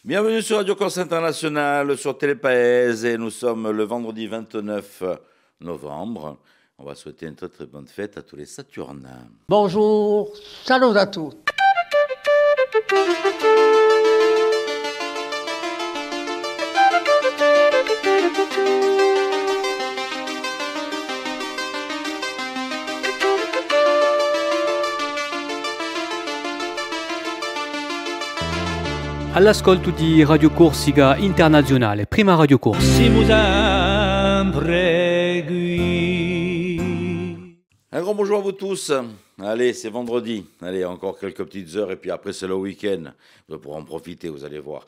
Bienvenue sur Radio Corse International, sur Télépaèse, et nous sommes le vendredi 29 novembre. On va souhaiter une très très bonne fête à tous les Saturnins. Bonjour, salut à tous. All'ascolto di Radio Corsica Internazionale, prima Radio Corse. Siamo sempre qui. Un grand bonjour à vous tous. Allez, c'est vendredi. Allez, encore quelques petites heures et puis après c'est le week-end. Vous pourrez en profiter, vous allez voir.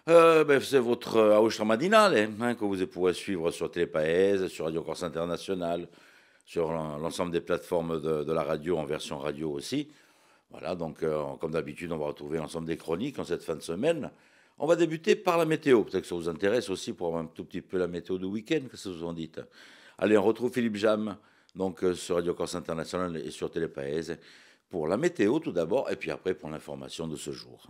C'est votre Austra Madinale que vous pourrez suivre sur Télépaèse, sur Radio Corse International, sur l'ensemble des plateformes de la radio en version radio aussi. Voilà, donc comme d'habitude, on va retrouver l'ensemble des chroniques en cette fin de semaine. On va débuter par la météo. Peut-être que ça vous intéresse aussi pour avoir un tout petit peu la météo de week-end. Qu'est-ce que vous en dites? Allez, on retrouve Philippe Jam, donc sur Radio Corse International et sur Télépaèse, pour la météo tout d'abord, et puis après pour l'information de ce jour.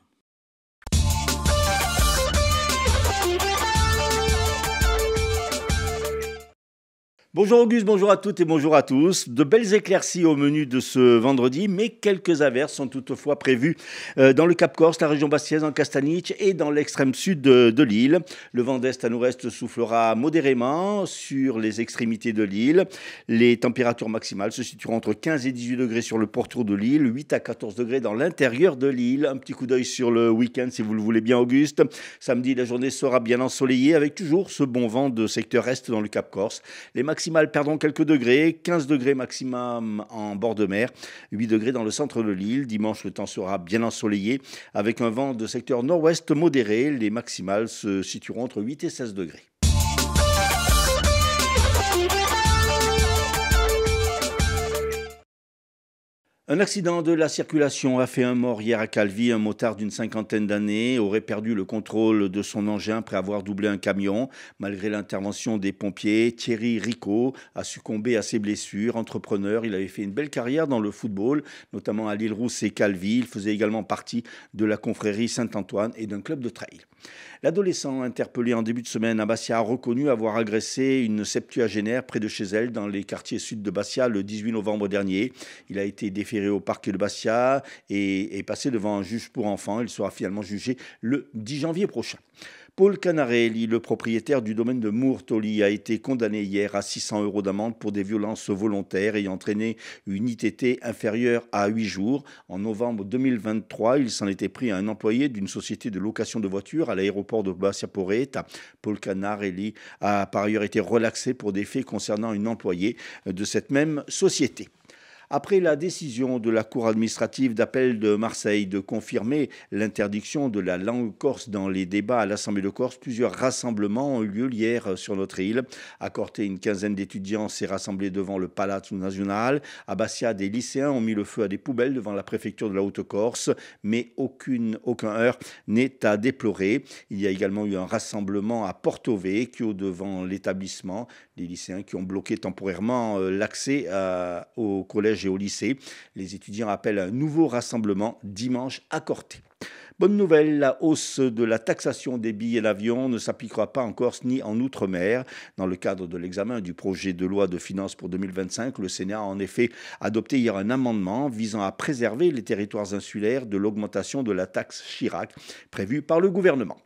Bonjour Auguste, bonjour à toutes et bonjour à tous. De belles éclaircies au menu de ce vendredi, mais quelques averses sont toutefois prévues dans le Cap Corse, la région bastiaise, en Castaniche et dans l'extrême sud de l'île. Le vent d'est à nord-est soufflera modérément sur les extrémités de l'île. Les températures maximales se situeront entre 15 et 18 degrés sur le pourtour de l'île, 8 à 14 degrés dans l'intérieur de l'île. Un petit coup d'œil sur le week-end si vous le voulez bien Auguste. Samedi, la journée sera bien ensoleillée avec toujours ce bon vent de secteur est dans le Cap Corse. Les maximales perdront quelques degrés, 15 degrés maximum en bord de mer, 8 degrés dans le centre de l'île. Dimanche, le temps sera bien ensoleillé avec un vent de secteur nord-ouest modéré. Les maximales se situeront entre 8 et 16 degrés. Un accident de la circulation a fait un mort hier à Calvi. Un motard d'une cinquantaine d'années aurait perdu le contrôle de son engin après avoir doublé un camion. Malgré l'intervention des pompiers, Thierry Rico a succombé à ses blessures. Entrepreneur, il avait fait une belle carrière dans le football, notamment à l'Île-Rousse et Calvi. Il faisait également partie de la confrérie Saint-Antoine et d'un club de trail. L'adolescent interpellé en début de semaine à Bastia a reconnu avoir agressé une septuagénaire près de chez elle dans les quartiers sud de Bastia le 18 novembre dernier. Il a été déféré au parquet de Bastia et est passé devant un juge pour enfants. Il sera finalement jugé le 10 janvier prochain. Paul Canarelli, le propriétaire du domaine de Mourtoli, a été condamné hier à 600 € d'amende pour des violences volontaires ayant entraîné une ITT inférieure à 8 jours. En novembre 2023, il s'en était pris à un employé d'une société de location de voitures à l'aéroport de Bastia-Porretta. Paul Canarelli a par ailleurs été relaxé pour des faits concernant une employée de cette même société. Après la décision de la Cour administrative d'appel de Marseille de confirmer l'interdiction de la langue corse dans les débats à l'Assemblée de Corse, plusieurs rassemblements ont eu lieu hier sur notre île. À Corté, une quinzaine d'étudiants s'est rassemblée devant le Palazzo Nacional. À Bastia, des lycéens ont mis le feu à des poubelles devant la préfecture de la Haute-Corse, mais aucun heurt n'est à déplorer. Il y a également eu un rassemblement à Porto Vecchio devant l'établissement. Les lycéens qui ont bloqué temporairement l'accès au collège et au lycée. Les étudiants appellent à un nouveau rassemblement dimanche à Corté. Bonne nouvelle, la hausse de la taxation des billets d'avion ne s'appliquera pas en Corse ni en Outre-mer. Dans le cadre de l'examen du projet de loi de finances pour 2025, le Sénat a en effet adopté hier un amendement visant à préserver les territoires insulaires de l'augmentation de la taxe Chirac prévue par le gouvernement.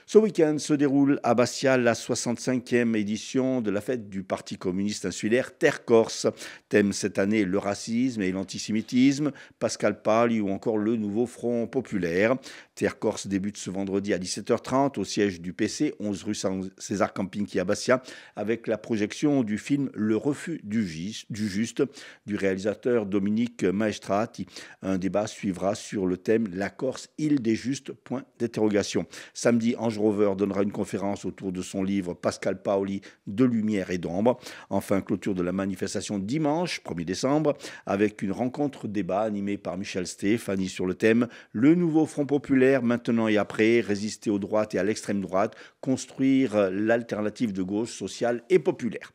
Ce week-end se déroule à Bastia la 65e édition de la fête du Parti communiste insulaire Terre Corse. Thème cette année, le racisme et l'antisémitisme, Pascal Pali ou encore le nouveau Front populaire. Terre Corse débute ce vendredi à 17h30 au siège du PC, 11 rue César Campinki à Bastia, avec la projection du film Le refus du juste du réalisateur Dominique Maestrati. Un débat suivra sur le thème La Corse, île des justes, point d'interrogation. Samedi, Ange Rover donnera une conférence autour de son livre Pascal Paoli, De lumière et d'ombre. Enfin, clôture de la manifestation dimanche 1er décembre avec une rencontre débat animée par Michel Stéphanie sur le thème Le nouveau Front populaire, maintenant et après, résister aux droites et à l'extrême droite, construire l'alternative de gauche sociale et populaire.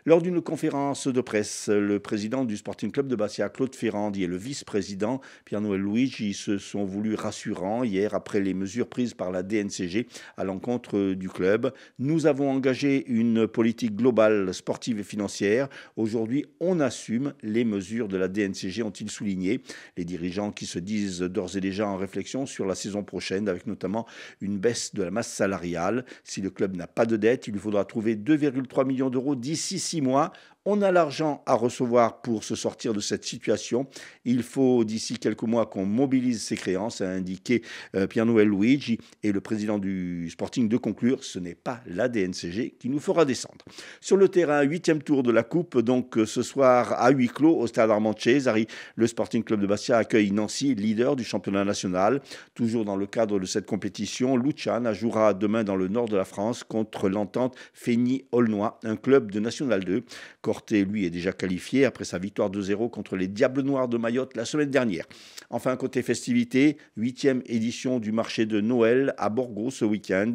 Lors d'une conférence de presse, le président du Sporting Club de Bastia, Claude Ferrandi, et le vice-président Pierre-Noël Luigi se sont voulus rassurants hier après les mesures prises par la DNCG à l'encontre du club. Nous avons engagé une politique globale, sportive et financière. Aujourd'hui, on assume les mesures de la DNCG, ont-ils souligné. Les dirigeants qui se disent d'ores et déjà en réflexion sur la saison prochaine, avec notamment une baisse de la masse salariale. Si le club n'a pas de dette, il lui faudra trouver 2,3 millions d'euros d'ici 6 mois. On a l'argent à recevoir pour se sortir de cette situation. Il faut d'ici quelques mois qu'on mobilise ces créances, a indiqué Pierre-Noël Luigi et le président du Sporting de conclure. Ce n'est pas la DNCG qui nous fera descendre. Sur le terrain, 8e tour de la Coupe, donc ce soir à huis clos au stade Armand Cesari. Le Sporting Club de Bastia accueille Nancy, leader du championnat national. Toujours dans le cadre de cette compétition, Luciana jouera demain dans le nord de la France contre l'Entente Feigny-Aulnois, un club de National 2. Corté, lui, est déjà qualifié après sa victoire 2-0 contre les Diables Noirs de Mayotte la semaine dernière. Enfin, côté festivités, 8e édition du marché de Noël à Borgo ce week-end.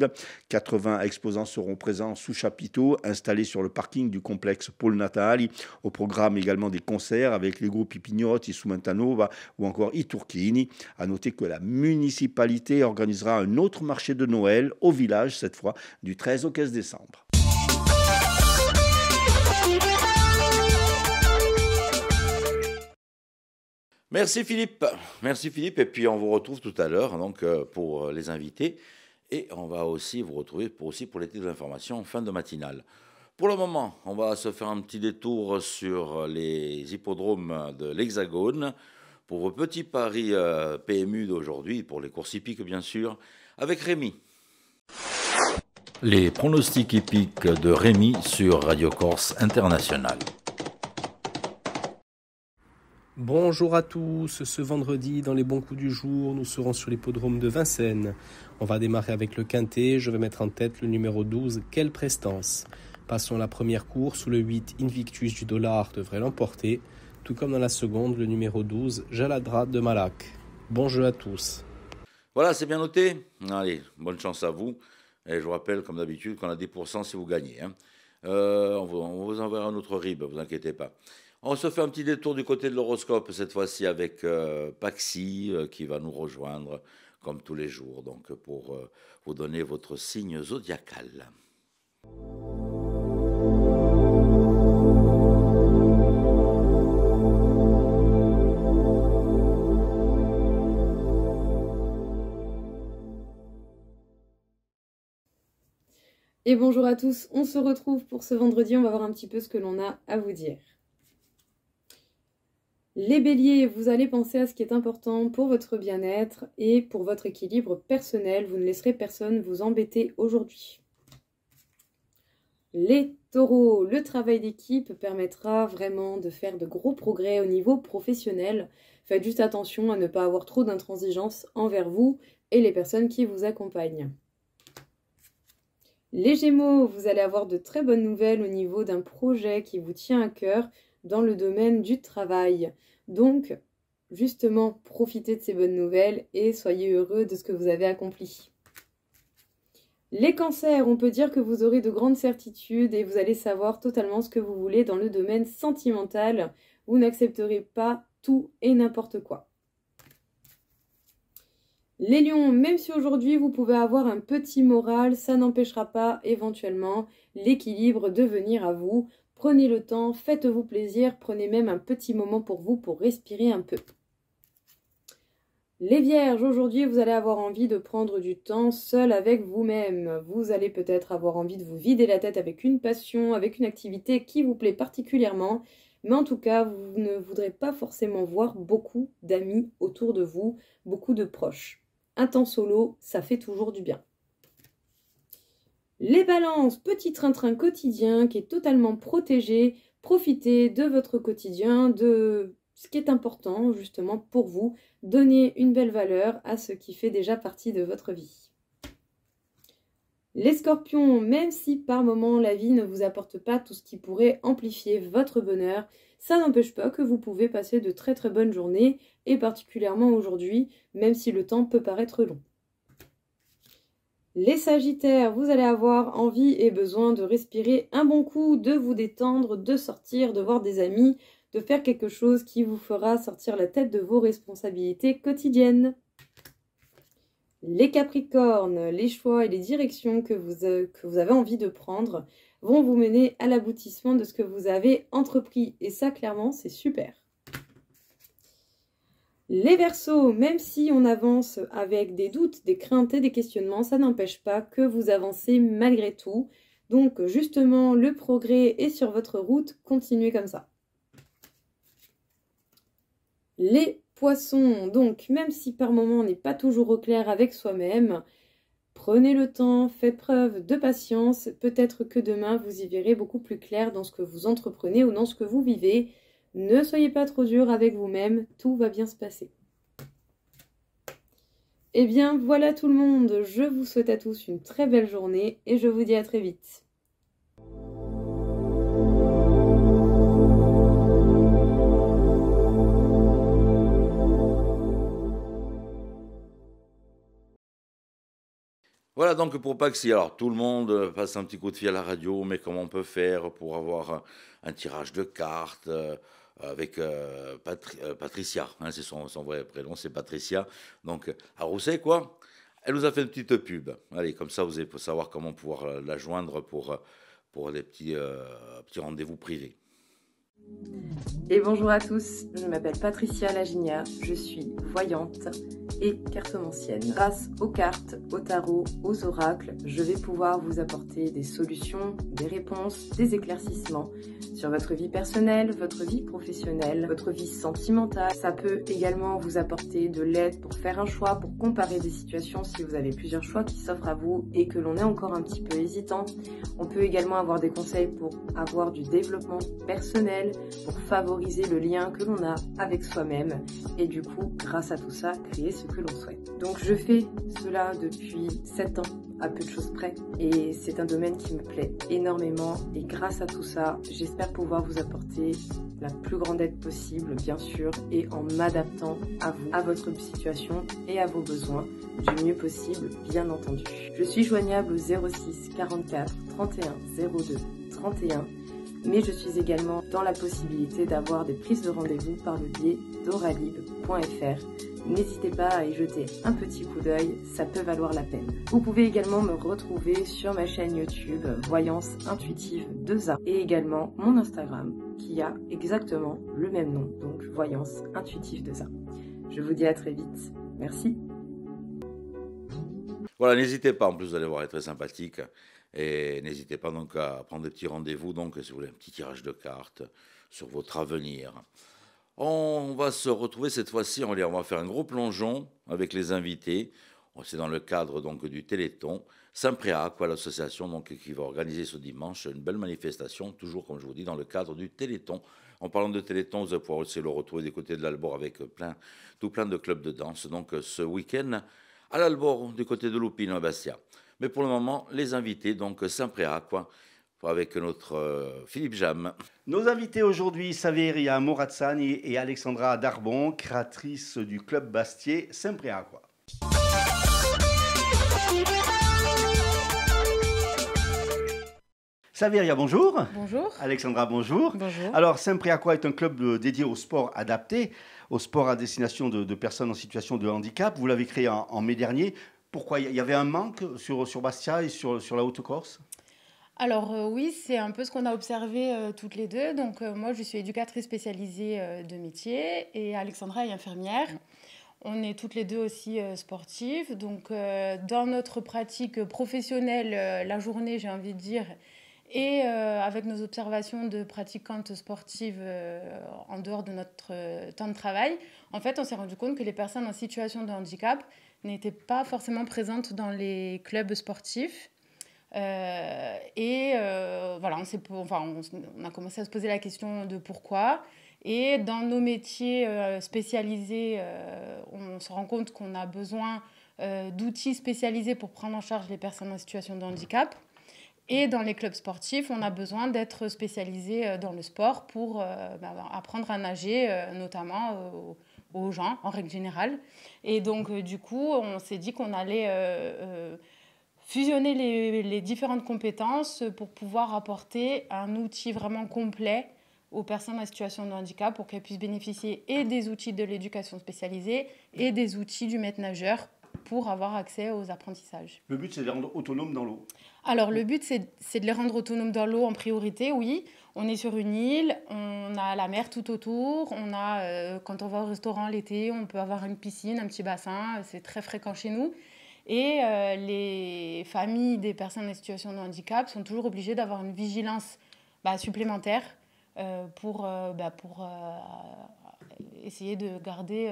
80 exposants seront présents sous chapiteau, installés sur le parking du complexe Paul Natali. Au programme également des concerts avec les groupes Ipignotti, Sumantanova ou encore I Turchini. À noter que la municipalité organisera un autre marché de Noël au village, cette fois du 13 au 15 décembre. Merci Philippe. Merci Philippe. Et puis on vous retrouve tout à l'heure donc, pour les invités. Et on va aussi vous retrouver pour les titres d'information en fin de matinale. Pour le moment, on va se faire un petit détour sur les hippodromes de l'Hexagone pour vos petits paris PMU d'aujourd'hui, pour les courses hippiques bien sûr, avec Rémi. Les pronostics hippiques de Rémi sur Radio Corse International. Bonjour à tous, ce vendredi dans les bons coups du jour, nous serons sur l'hippodrome de Vincennes. On va démarrer avec le quintet, je vais mettre en tête le numéro 12, Quelle Prestance. Passons la première course où le 8, Invictus du Dollar devrait l'emporter, tout comme dans la seconde, le numéro 12, Jaladra de Malak. Bon jeu à tous. Voilà, c'est bien noté. Allez, bonne chance à vous. Et je vous rappelle, comme d'habitude, qu'on a 10% si vous gagnez. On vous enverra un autre RIB, ne vous inquiétez pas. On se fait un petit détour du côté de l'horoscope, cette fois-ci avec Paxi, qui va nous rejoindre comme tous les jours, donc pour vous donner votre signe zodiacal. Et bonjour à tous, on se retrouve pour ce vendredi, on va voir un petit peu ce que l'on a à vous dire. Les béliers, vous allez penser à ce qui est important pour votre bien-être et pour votre équilibre personnel. Vous ne laisserez personne vous embêter aujourd'hui. Les taureaux, le travail d'équipe permettra vraiment de faire de gros progrès au niveau professionnel. Faites juste attention à ne pas avoir trop d'intransigeance envers vous et les personnes qui vous accompagnent. Les gémeaux, vous allez avoir de très bonnes nouvelles au niveau d'un projet qui vous tient à cœur dans le domaine du travail. Donc, justement, profitez de ces bonnes nouvelles et soyez heureux de ce que vous avez accompli. Les cancers, on peut dire que vous aurez de grandes certitudes et vous allez savoir totalement ce que vous voulez dans le domaine sentimental. Vous n'accepterez pas tout et n'importe quoi. Les lions, même si aujourd'hui vous pouvez avoir un petit moral, ça n'empêchera pas éventuellement l'équilibre de venir à vous. Prenez le temps, faites-vous plaisir, prenez même un petit moment pour vous pour respirer un peu. Les vierges, aujourd'hui vous allez avoir envie de prendre du temps seul avec vous-même. Vous allez peut-être avoir envie de vous vider la tête avec une passion, avec une activité qui vous plaît particulièrement. Mais en tout cas, vous ne voudrez pas forcément voir beaucoup d'amis autour de vous, beaucoup de proches. Un temps solo, ça fait toujours du bien. Les balances, petit train-train quotidien qui est totalement protégé. Profitez de votre quotidien, de ce qui est important justement pour vous. Donnez une belle valeur à ce qui fait déjà partie de votre vie. Les scorpions, même si par moments la vie ne vous apporte pas tout ce qui pourrait amplifier votre bonheur, ça n'empêche pas que vous pouvez passer de très très bonnes journées, et particulièrement aujourd'hui, même si le temps peut paraître long. Les Sagittaires, vous allez avoir envie et besoin de respirer un bon coup, de vous détendre, de sortir, de voir des amis, de faire quelque chose qui vous fera sortir la tête de vos responsabilités quotidiennes. Les Capricornes, les choix et les directions que vous avez envie de prendre vont vous mener à l'aboutissement de ce que vous avez entrepris. Et ça, clairement, c'est super. Les Verseaux, même si on avance avec des doutes, des craintes et des questionnements, ça n'empêche pas que vous avancez malgré tout. Donc, justement, le progrès est sur votre route. Continuez comme ça. Les Poissons, donc, même si par moment on n'est pas toujours au clair avec soi-même, prenez le temps, faites preuve de patience. Peut-être que demain, vous y verrez beaucoup plus clair dans ce que vous entreprenez ou dans ce que vous vivez. Ne soyez pas trop dur avec vous-même, tout va bien se passer. Eh bien, voilà tout le monde. Je vous souhaite à tous une très belle journée et je vous dis à très vite. Voilà donc pour Paxi. Alors tout le monde passe un petit coup de fil à la radio, mais comment on peut faire pour avoir un tirage de cartes avec Patricia, hein, c'est son vrai prénom, c'est Patricia. Donc à Rousset, quoi. Elle nous a fait une petite pub. Allez, comme ça vous allez savoir comment pouvoir la joindre pour des petits rendez-vous privés. Et bonjour à tous, je m'appelle Patricia Laginia, je suis voyante et cartomancienne. Grâce aux cartes, au tarot, aux oracles, je vais pouvoir vous apporter des solutions, des réponses, des éclaircissements sur votre vie personnelle, votre vie professionnelle, votre vie sentimentale. Ça peut également vous apporter de l'aide pour faire un choix, pour comparer des situations si vous avez plusieurs choix qui s'offrent à vous et que l'on est encore un petit peu hésitant. On peut également avoir des conseils pour avoir du développement personnel, pour favoriser le lien que l'on a avec soi-même et du coup, grâce à tout ça, créer ce que l'on souhaite. Donc je fais cela depuis 7 ans, à peu de choses près, et c'est un domaine qui me plaît énormément et grâce à tout ça, j'espère pouvoir vous apporter la plus grande aide possible, bien sûr, et en m'adaptant à vous, à votre situation et à vos besoins du mieux possible, bien entendu. Je suis joignable au 06 44 31 02 31, mais je suis également dans la possibilité d'avoir des prises de rendez-vous par le biais d'oralib.fr. N'hésitez pas à y jeter un petit coup d'œil, ça peut valoir la peine. Vous pouvez également me retrouver sur ma chaîne YouTube Voyance Intuitive 2A et également mon Instagram qui a exactement le même nom, donc Voyance Intuitive 2A. Je vous dis à très vite. Merci. Voilà, n'hésitez pas, en plus vous allez voir, elle est très sympathique. Et n'hésitez pas donc à prendre des petits rendez-vous, donc si vous voulez un petit tirage de cartes sur votre avenir. On va se retrouver cette fois-ci, on va faire un gros plongeon avec les invités. C'est dans le cadre donc du Téléthon. Saint-Préac, l'association donc, qui va organiser ce dimanche une belle manifestation, toujours comme je vous dis, dans le cadre du Téléthon. En parlant de Téléthon, vous allez pouvoir aussi le retrouver des côtés de l'Albor avec tout plein de clubs de danse. Donc ce week-end, à l'Albor, du côté de Loupine, à Bastia. Mais pour le moment, les invités, donc Saint-Préac, avec notre Philippe Jam. Nos invités aujourd'hui, Saveria Morazzani et Alexandra Darbon, créatrices du club Bastier Saint-Préac. Saveria, bonjour. Bonjour. Alexandra, bonjour. Bonjour. Alors, Saint-Préac est un club dédié au sport adapté, au sport à destination de personnes en situation de handicap. Vous l'avez créé en mai dernier. Pourquoi ? Il y avait un manque sur Bastia et sur la Haute-Corse ? Alors oui, c'est un peu ce qu'on a observé toutes les deux. Donc moi, je suis éducatrice spécialisée de métier et Alexandra est infirmière. On est toutes les deux aussi sportives. Donc dans notre pratique professionnelle, la journée, j'ai envie de dire, et avec nos observations de pratiquantes sportives en dehors de notre temps de travail, en fait, on s'est rendu compte que les personnes en situation de handicap n'étaient pas forcément présentes dans les clubs sportifs. Voilà, on a commencé à se poser la question de pourquoi. Et dans nos métiers spécialisés, on se rend compte qu'on a besoin d'outils spécialisés pour prendre en charge les personnes en situation de handicap. Et dans les clubs sportifs, on a besoin d'être spécialisé dans le sport pour apprendre à nager, notamment aux gens, en règle générale. Et donc, du coup, on s'est dit qu'on allait fusionner les différentes compétences pour pouvoir apporter un outil vraiment complet aux personnes en situation de handicap pour qu'elles puissent bénéficier et des outils de l'éducation spécialisée et des outils du maître nageur pour avoir accès aux apprentissages. Le but, c'est de les rendre autonomes dans l'eau. Alors, le but, c'est de les rendre autonomes dans l'eau en priorité, oui. On est sur une île, on a la mer tout autour, quand on va au restaurant l'été, on peut avoir une piscine, un petit bassin, c'est très fréquent chez nous. Et les familles des personnes en situation de handicap sont toujours obligées d'avoir une vigilance supplémentaire pour essayer de garder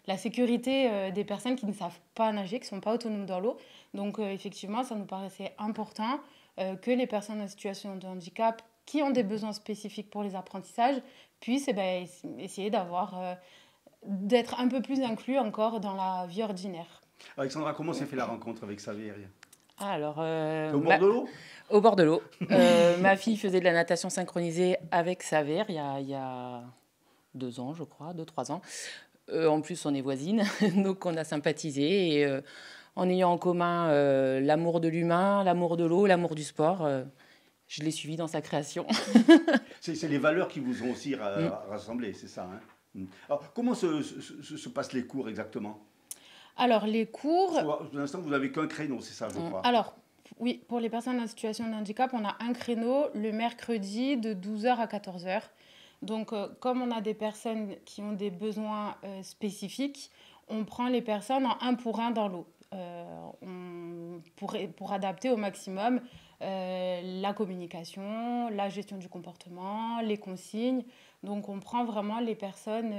la sécurité des personnes qui ne savent pas nager, qui ne sont pas autonomes dans l'eau. Donc effectivement, ça nous paraissait important que les personnes en situation de handicap qui ont des besoins spécifiques pour les apprentissages puissent essayer d'être un peu plus inclus encore dans la vie ordinaire. Alexandra, comment s'est fait la rencontre avec Xavier? Alors, au bord de l'eau? Au bord de l'eau. Ma fille faisait de la natation synchronisée avec Xavier il y a 2 ans, je crois, 2-3 ans. En plus, on est voisines, donc on a sympathisé. Et en ayant en commun l'amour de l'humain, l'amour de l'eau, l'amour du sport, je l'ai suivi dans sa création. C'est les valeurs qui vous ont aussi rassemblés, c'est ça, hein? Alors, comment se passent les cours exactement? Alors, les cours... Pour l'instant, vous n'avez qu'un créneau, c'est ça, je crois. Alors, oui, pour les personnes en situation de handicap, on a un créneau le mercredi de 12h à 14h. Donc, comme on a des personnes qui ont des besoins spécifiques, on prend les personnes en 1 pour 1 dans l'eau. Pour adapter au maximum la communication, la gestion du comportement, les consignes. Donc, on prend vraiment les personnes,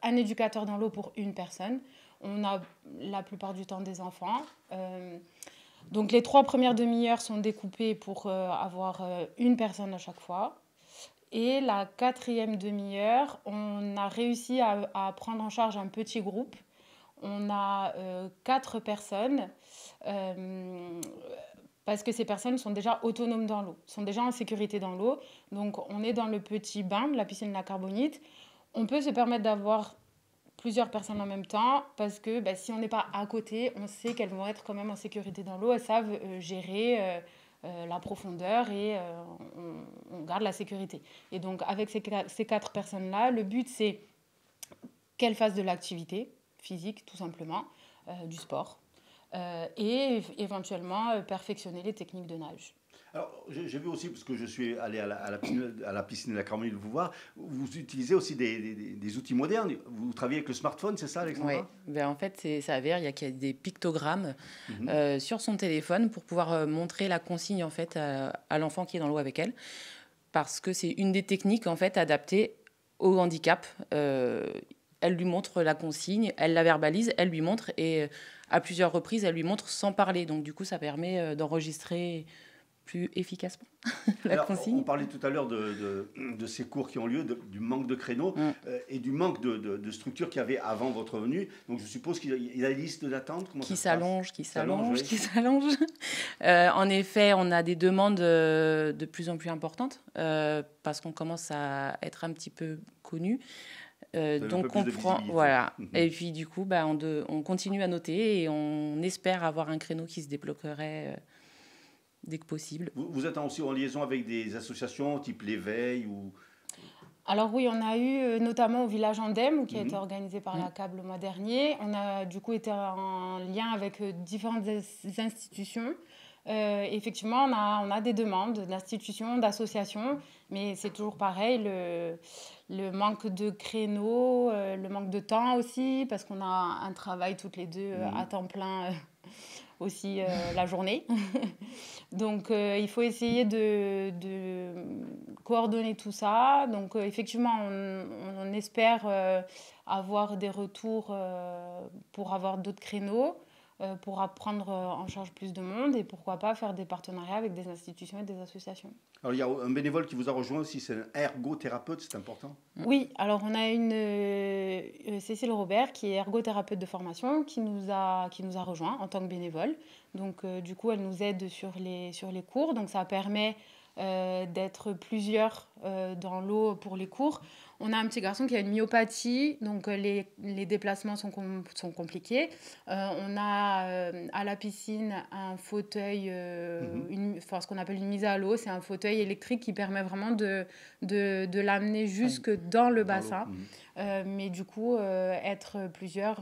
un éducateur dans l'eau pour une personne. On a la plupart du temps des enfants. Donc, les 3 premières demi-heures sont découpées pour avoir une personne à chaque fois. Et la 4e demi-heure, on a réussi à prendre en charge un petit groupe. On a 4 personnes parce que ces personnes sont déjà autonomes dans l'eau, sont déjà en sécurité dans l'eau. Donc, on est dans le petit bain de la piscine de la Carbonite. On peut se permettre d'avoir plusieurs personnes en même temps parce que si on n'est pas à côté, on sait qu'elles vont être quand même en sécurité dans l'eau. Elles savent gérer la profondeur et on garde la sécurité. Et donc, avec ces 4 personnes-là, le but, c'est qu'elles fassent de l'activité physique, tout simplement, du sport, et éventuellement perfectionner les techniques de nage. Alors, j'ai vu aussi, parce que je suis allé à la piscine de la Carbonite vous voir, vous utilisez aussi des outils modernes. Vous travaillez avec le smartphone, c'est ça, Alexandra? Oui, en fait, ça s'avère qu'il y a des pictogrammes sur son téléphone pour pouvoir montrer la consigne en fait, à l'enfant qui est dans l'eau avec elle. Parce que c'est une des techniques en fait, adaptées au handicap. Elle lui montre la consigne, elle la verbalise, elle lui montre et à plusieurs reprises, elle lui montre sans parler. Donc, du coup, ça permet d'enregistrer plus efficacement la consigne. On parlait tout à l'heure de ces cours qui ont lieu, du manque de créneaux et du manque de structure qu'il y avait avant votre venue. Donc, je suppose qu'il y a des listes d'attente qui s'allongent. En effet, on a des demandes de plus en plus importantes parce qu'on commence à être un petit peu connus. Donc on prend, voilà. Et puis du coup, on continue à noter et on espère avoir un créneau qui se débloquerait dès que possible. Vous êtes aussi en liaison avec des associations type l'Éveil ou... Alors oui, on a eu notamment au village Andem, qui a été organisé par la CAB le mois dernier. On a du coup été en lien avec différentes institutions. Effectivement, on a des demandes d'institutions, d'associations, mais c'est toujours pareil, le manque de créneaux, le manque de temps aussi, parce qu'on a un travail toutes les deux à temps plein aussi la journée. Donc, il faut essayer de coordonner tout ça. Donc, effectivement, on espère avoir des retours pour avoir d'autres créneaux, pour prendre en charge plus de monde et pourquoi pas faire des partenariats avec des institutions et des associations. Alors, il y a un bénévole qui vous a rejoint aussi, c'est un ergothérapeute, c'est important? Oui, alors on a une Cécile Robert qui est ergothérapeute de formation qui nous a rejoint en tant que bénévole. Donc du coup, elle nous aide sur les cours. Donc ça permet d'être plusieurs dans l'eau pour les cours. On a un petit garçon qui a une myopathie, donc les déplacements sont compliqués. On a à la piscine un fauteuil, ce qu'on appelle une mise à l'eau. C'est un fauteuil électrique qui permet vraiment de l'amener jusque dans le bassin. Mais du coup, être plusieurs,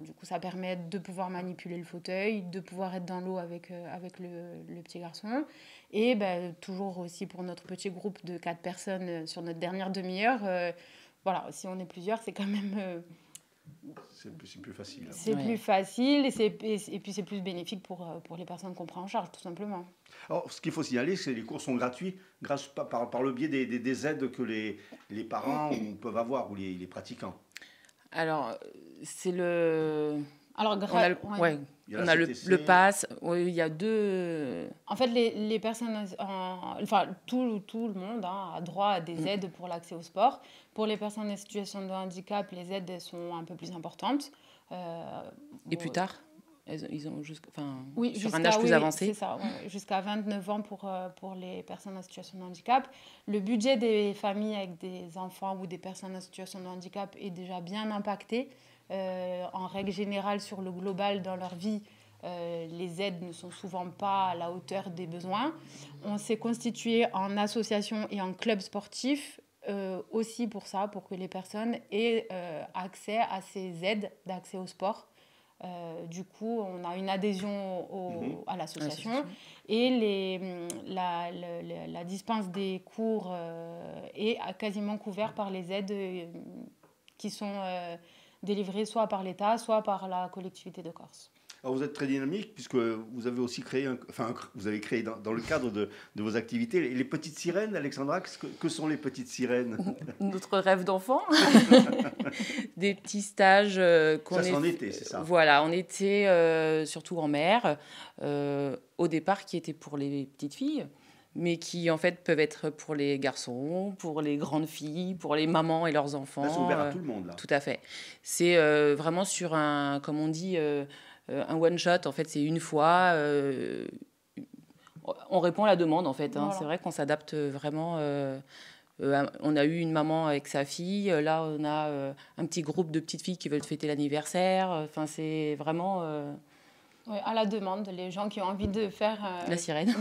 du coup, ça permet de pouvoir manipuler le fauteuil, de pouvoir être dans l'eau avec le petit garçon. Et toujours aussi pour notre petit groupe de 4 personnes sur notre dernière demi-heure, voilà, si on est plusieurs, c'est quand même... c'est plus facile. C'est plus facile et puis c'est plus bénéfique pour les personnes qu'on prend en charge, tout simplement. Alors, ce qu'il faut signaler, c'est que les cours sont gratuits grâce par le biais des aides que les parents peuvent avoir ou les pratiquants. Alors, c'est le... Alors, on a le pass, il y a 2... En fait, les personnes, tout le monde a droit à des aides pour l'accès au sport. Pour les personnes en situation de handicap, les aides sont un peu plus importantes. Et plus tard ils ont sur un âge plus avancé. C'est ça, jusqu'à 29 ans pour les personnes en situation de handicap. Le budget des familles avec des enfants ou des personnes en situation de handicap est déjà bien impacté. En règle générale, sur le global, dans leur vie, les aides ne sont souvent pas à la hauteur des besoins. On s'est constitué en association et en club sportif aussi pour ça, pour que les personnes aient accès à ces aides d'accès au sport. Du coup, on a une adhésion à l'association et la dispense des cours est quasiment couverte par les aides qui sont délivrées soit par l'État, soit par la collectivité de Corse. Alors vous êtes très dynamique puisque vous avez aussi créé, vous avez créé dans le cadre de vos activités les petites sirènes, Alexandra. Que sont les petites sirènes? Notre rêve d'enfant. Des petits stages qu'on ça, c'est en été, c'est ça? Voilà, en été, surtout en mer. Au départ, qui étaient pour les petites filles, mais qui en fait peuvent être pour les garçons, pour les grandes filles, pour les mamans et leurs enfants. Là, c'est ouvert à tout le monde, là. Tout à fait. C'est vraiment sur un, comme on dit, un one-shot. En fait, c'est une fois. On répond à la demande, en fait. Hein. Voilà. C'est vrai qu'on s'adapte vraiment. On a eu une maman avec sa fille. Là, on a un petit groupe de petites filles qui veulent fêter l'anniversaire. Enfin, c'est vraiment... Oui, à la demande, les gens qui ont envie de faire la sirène.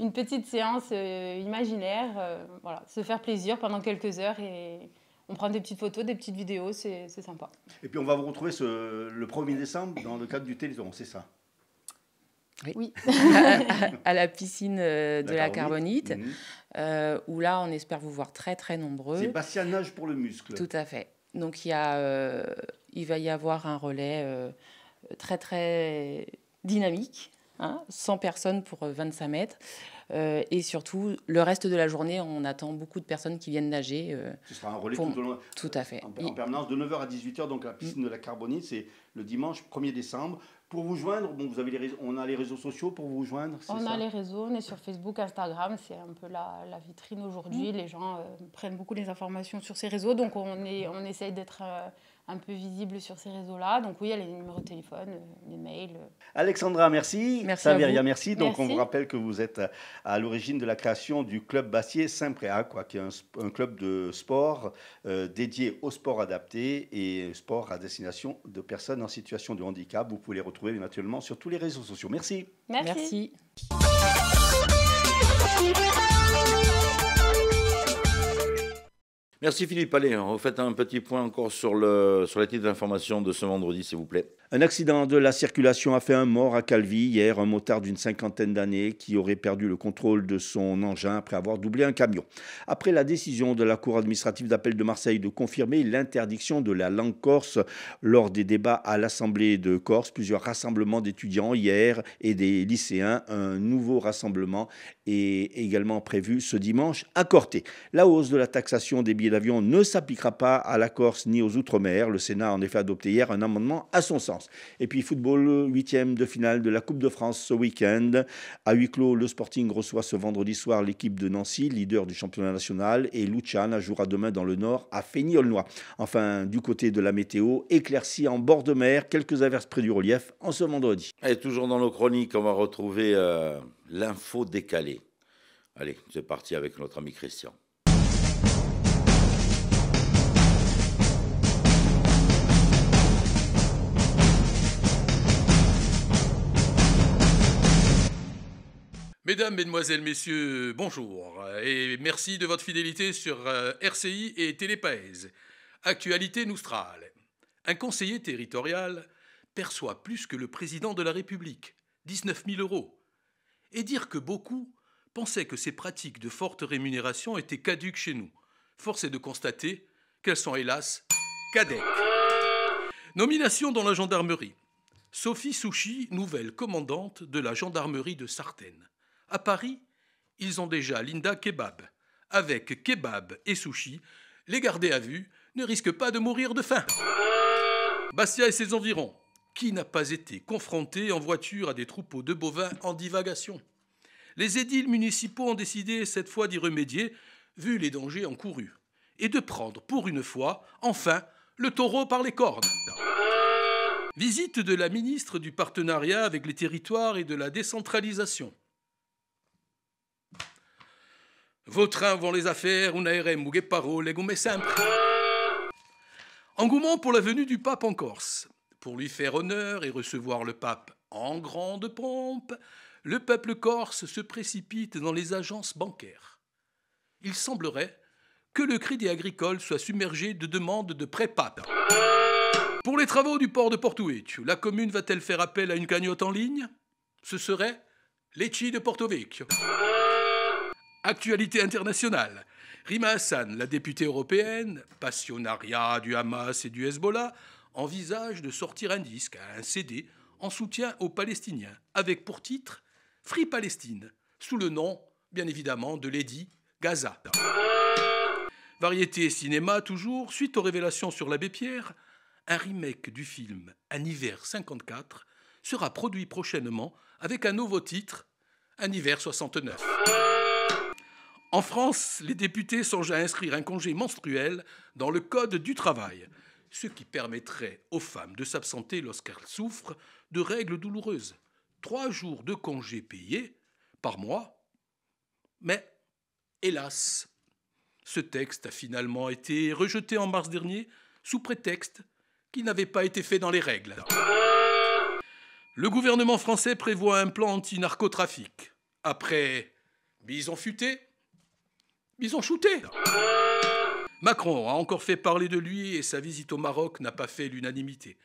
Une petite séance imaginaire, voilà, se faire plaisir pendant quelques heures et on prend des petites photos, des petites vidéos, c'est sympa. Et puis on va vous retrouver le 1er décembre dans le cadre du Téléthon, c'est ça? Oui. À la piscine de la Carbonite, où là on espère vous voir très très nombreux. C'est Bastia Nage pour le muscle. Tout à fait. Donc il va y avoir un relais très très dynamique. 100 personnes pour 25 mètres. Et surtout, le reste de la journée, on attend beaucoup de personnes qui viennent nager. Ce sera un relais tout à fait. En permanence de 9h à 18h, donc à la piscine de la Carbonite, c'est le dimanche 1er décembre. Pour vous joindre, bon, on a les réseaux sociaux pour vous joindre. On a les réseaux, on est sur Facebook, Instagram, c'est un peu la vitrine aujourd'hui. Les gens prennent beaucoup les informations sur ces réseaux, donc on essaye d'être un peu visible sur ces réseaux-là. Donc oui, il y a les numéros de téléphone, les mails. Alexandra, merci. Merci Saveria, à vous. merci. Donc on vous rappelle que vous êtes à l'origine de la création du club Bastier Saint-Préat, qui est un club de sport dédié au sport adapté et sport à destination de personnes en situation de handicap. Vous pouvez les retrouver naturellement sur tous les réseaux sociaux. Merci. Merci. Merci Philippe. Allez, on refait un petit point encore sur les titres d'information de ce vendredi, s'il vous plaît. Un accident de la circulation a fait un mort à Calvi hier, un motard d'une 50aine d'années qui aurait perdu le contrôle de son engin après avoir doublé un camion. Après la décision de la Cour administrative d'appel de Marseille de confirmer l'interdiction de la langue corse lors des débats à l'Assemblée de Corse, plusieurs rassemblements d'étudiants hier et des lycéens, un nouveau rassemblement est également prévu ce dimanche à Corté. La hausse de la taxation des billets d'avion ne s'appliquera pas à la Corse ni aux Outre-mer. Le Sénat a en effet adopté hier un amendement à son sens. Et puis football, 8e de finale de la Coupe de France ce week-end. À huis clos, le Sporting reçoit ce vendredi soir l'équipe de Nancy, leader du championnat national, et Luciana jouera demain dans le Nord à Fény-Aulnois. Enfin, du côté de la météo, éclaircie en bord de mer, quelques averses près du relief en ce vendredi. Et toujours dans nos chroniques, on va retrouver l'info décalée. Allez, c'est parti avec notre ami Christian. Mesdames, Mesdemoiselles, Messieurs, bonjour et merci de votre fidélité sur RCI et Télépaèse. Actualité Noustral. Un conseiller territorial perçoit plus que le président de la République, 19 000 €. Et dire que beaucoup pensaient que ces pratiques de forte rémunération étaient caduques chez nous. Force est de constater qu'elles sont hélas caduques. Nomination dans la gendarmerie. Sophie Souchy, nouvelle commandante de la gendarmerie de Sartène. À Paris, ils ont déjà Linda Kebab. Avec Kebab et Souchy, les gardés à vue ne risquent pas de mourir de faim. Bastia et ses environs. Qui n'a pas été confronté en voiture à des troupeaux de bovins en divagation? Les édiles municipaux ont décidé cette fois d'y remédier, vu les dangers encourus, et de prendre pour une fois, enfin, le taureau par les cornes. Visite de la ministre du Partenariat avec les territoires et de la décentralisation. Vos trains vont les affaires, un aerem ou parole, legume simple. Engouement pour la venue du pape en Corse. Pour lui faire honneur et recevoir le pape en grande pompe, le peuple corse se précipite dans les agences bancaires. Il semblerait que le Crédit Agricole soit submergé de demandes de prêts pape. Pour les travaux du port de Porto Vecchio, la commune va-t-elle faire appel à une cagnotte en ligne? Ce serait Lecce de Porto Vecchio. Actualité internationale. Rima Hassan, la députée européenne, passionnariat du Hamas et du Hezbollah, envisage de sortir un disque, un CD, en soutien aux Palestiniens, avec pour titre « Free Palestine », sous le nom, bien évidemment, de Lady Gaza. Variété cinéma toujours, suite aux révélations sur l'abbé Pierre, un remake du film « Un hiver 54 » sera produit prochainement avec un nouveau titre « Un hiver 69 ». En France, les députés songent à inscrire un congé menstruel dans le Code du travail, ce qui permettrait aux femmes de s'absenter lorsqu'elles souffrent de règles douloureuses. 3 jours de congé payés par mois. Mais, hélas, ce texte a finalement été rejeté en mars dernier sous prétexte qu'il n'avait pas été fait dans les règles. Le gouvernement français prévoit un plan anti-narcotrafic. Après bison futé, bison shooté. Macron a encore fait parler de lui et sa visite au Maroc n'a pas fait l'unanimité.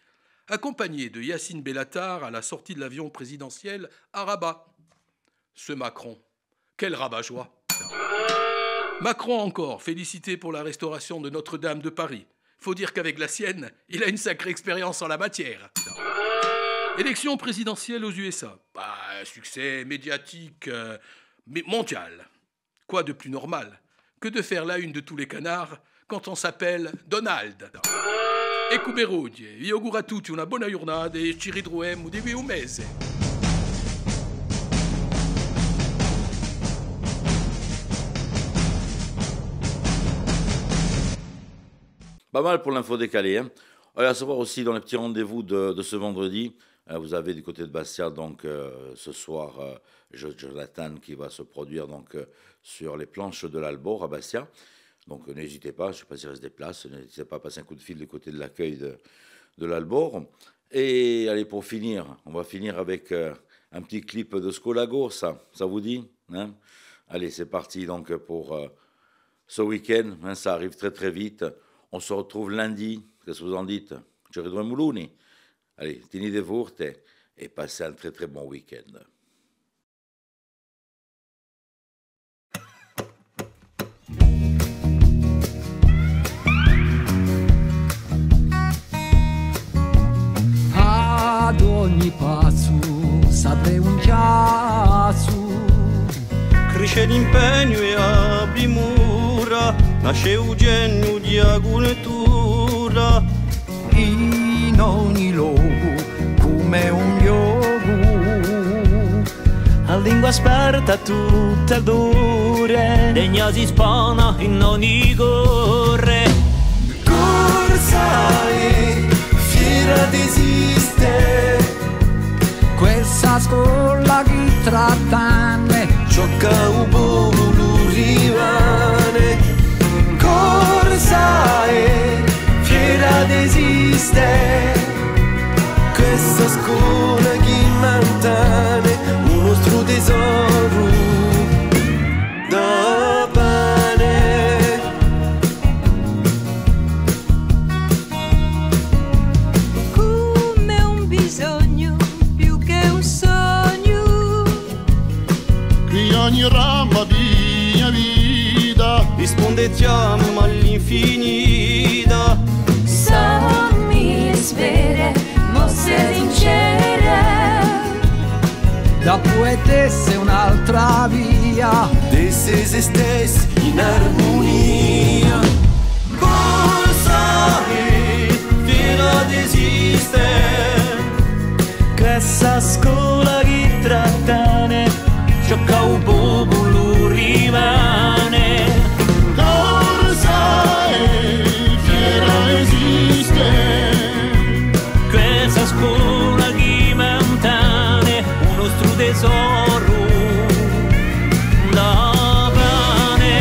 Accompagné de Yacine Bellatar à la sortie de l'avion présidentiel à Rabat. Ce Macron, quel rabat-joie. Macron encore, félicité pour la restauration de Notre-Dame de Paris. Faut dire qu'avec la sienne, il a une sacrée expérience en la matière. Élection présidentielle aux USA. Un succès médiatique mondial. Quoi de plus normal que de faire la une de tous les canards quand on s'appelle Donald. Ecco Beruglie, vi auguro a tutti una buona giornata e ci ritroviamo di qui un mese. Pas mal pour l'info décalée. Hein. À savoir aussi dans les petits rendez-vous de ce vendredi, vous avez du côté de Bastia, donc ce soir, Jonathan qui va se produire donc, sur les planches de l'Albor à Bastia. Donc n'hésitez pas, je ne sais pas s'il reste des places, n'hésitez pas à passer un coup de fil du côté de l'accueil de l'Albor. Et allez, pour finir, on va finir avec un petit clip de Scolago, ça vous dit hein? Allez, c'est parti donc pour ce week-end, hein, ça arrive très très vite. On se retrouve lundi, qu'est-ce que vous en dites? Ci ritroviamo lunedì. Allez, tenete forte et passez un très très bon week-end. Ad ogni passo s'apre un chiasso, cresce l'impegno e apri mura, nasce un genio di agricoltura. In ogni luogo come un yogo, a lingua sparta tutta dure, degna si spana in ogni corre. corsa e fiera desiste, questa scuola che trattanne, gioca un popolo rimane. corsa e fiera desiste, Questa scuola che mantiene un nostro tesoro accompagnerà la mia vita. Rispondettiamo all'infinito. Sommi svere, mosse sincere, da poetesse un'altra via, desse se stessi in armonia. Cosa è fino ad esistere? Questa scuola che trattane, sciocca un popolo rimane. Cosa è fiera esiste? Questa scuola che montane, un nostro tesoro da pane.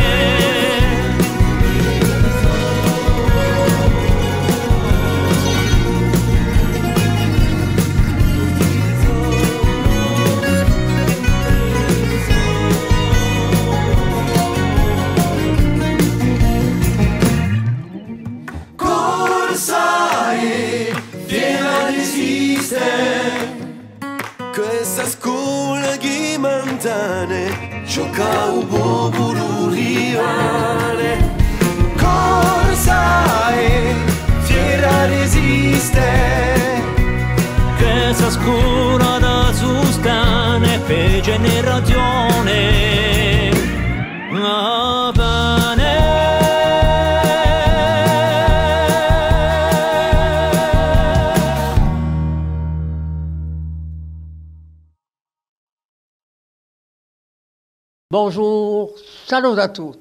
Corsa è piena di esiste. Questa scuola che mantane, gioca un popolo rivale. Corsa è fiera di esiste. Questa scuola da sustane per generazione. Ah, pane. Bonjour, salut à tous.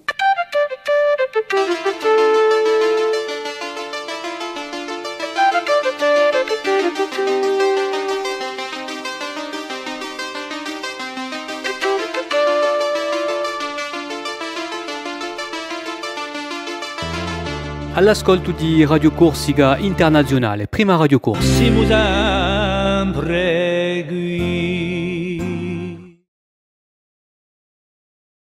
All'ascolto di Radio Corsica Internazionale, prima Radio Corsica. Siamo sempre qui.